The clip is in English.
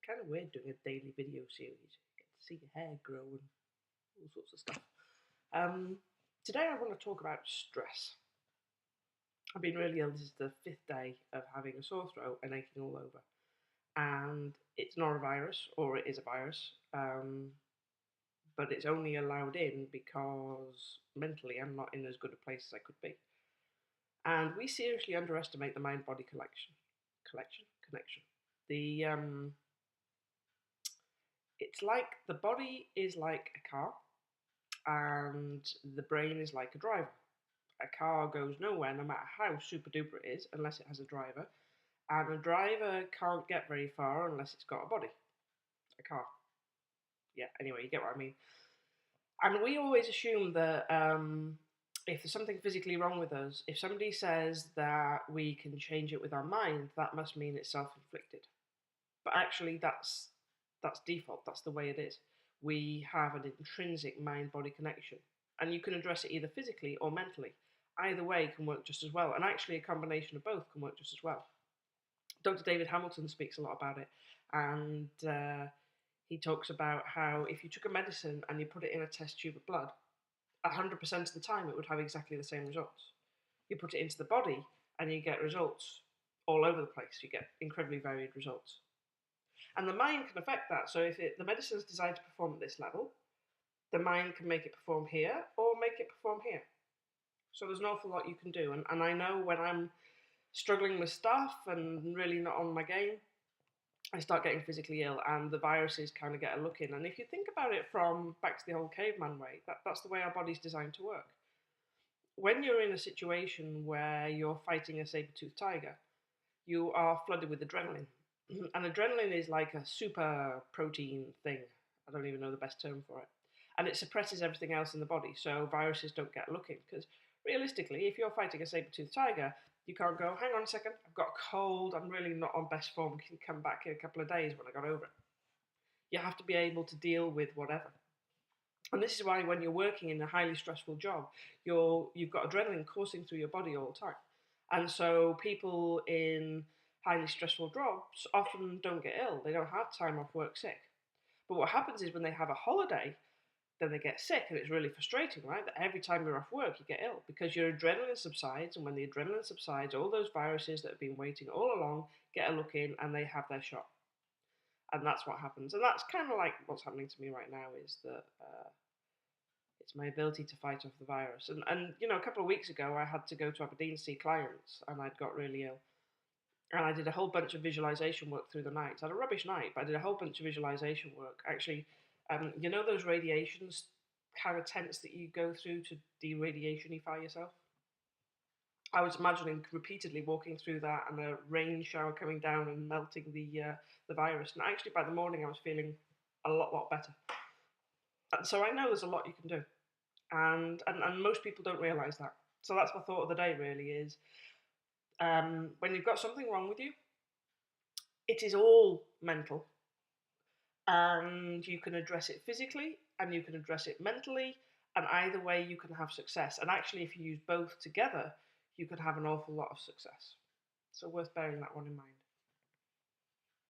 kind of weird doing a daily video series. You get to see your hair grow and all sorts of stuff. Today I want to talk about stress. I've been really ill. This is the 5th day of having a sore throat and aching all over. And it's not a virus, or it is a virus, but it's only allowed in because mentally I'm not in as good a place as I could be. And we seriously underestimate the mind-body connection. It's like the body is like a car, and the brain is like a driver. A car goes nowhere no matter how super duper it is unless it has a driver, and a driver can't get very far unless it's got a body, a car. Yeah, anyway, you get what I mean. And we always assume that if there's something physically wrong with us, if somebody says that we can change it with our mind, that must mean it's self-inflicted. But actually, that's default. That's the way it is. We have an intrinsic mind-body connection, and you can address it either physically or mentally. Either way can work just as well, and actually a combination of both can work just as well. Dr. David Hamilton speaks a lot about it, and he talks about how if you took a medicine and you put it in a test tube of blood, 100% of the time it would have exactly the same results. You put it into the body and you get results all over the place. You get incredibly varied results. And the mind can affect that. So if the medicine is designed to perform at this level, the mind can make it perform here or make it perform here. So there's an awful lot you can do. And I know when I'm struggling with stuff and really not on my game, I start getting physically ill, and the viruses kind of get a look in. And if you think about it from back to the old caveman way, that's the way our body's designed to work. When you're in a situation where you're fighting a saber-toothed tiger, you are flooded with adrenaline. And adrenaline is like a super protein thing. I don't even know the best term for it. And it suppresses everything else in the body, so viruses don't get a look in. Because realistically, if you're fighting a saber-toothed tiger, you can't go, hang on a second, I've got a cold, I'm really not on best form, can come back in a couple of days when I got over it. You have to be able to deal with whatever. And this is why when you're working in a highly stressful job, you've got adrenaline coursing through your body all the time. And so people in highly stressful jobs often don't get ill. They don't have time off work sick. But what happens is when they have a holiday, then they get sick, and it's really frustrating, right? That every time you're off work, you get ill because your adrenaline subsides, and when the adrenaline subsides, all those viruses that have been waiting all along get a look in, and they have their shot. And that's what happens. And that's kind of like what's happening to me right now, is that it's my ability to fight off the virus. And you know, a couple of weeks ago, I had to go to Aberdeen to see clients, and I'd got really ill. And I did a whole bunch of visualization work through the night. I had a rubbish night, but I did a whole bunch of visualization work. Actually, you know those radiations kind of tents that you go through to de-radiationify yourself? I was imagining repeatedly walking through that, and a rain shower coming down and melting the virus. And actually, by the morning, I was feeling a lot better. And so I know there's a lot you can do, and most people don't realise that. So that's my thought of the day. Really is when you've got something wrong with you, it is all mental. And you can address it physically and you can address it mentally, and either way you can have success. And actually, if you use both together, you could have an awful lot of success. So worth bearing that one in mind.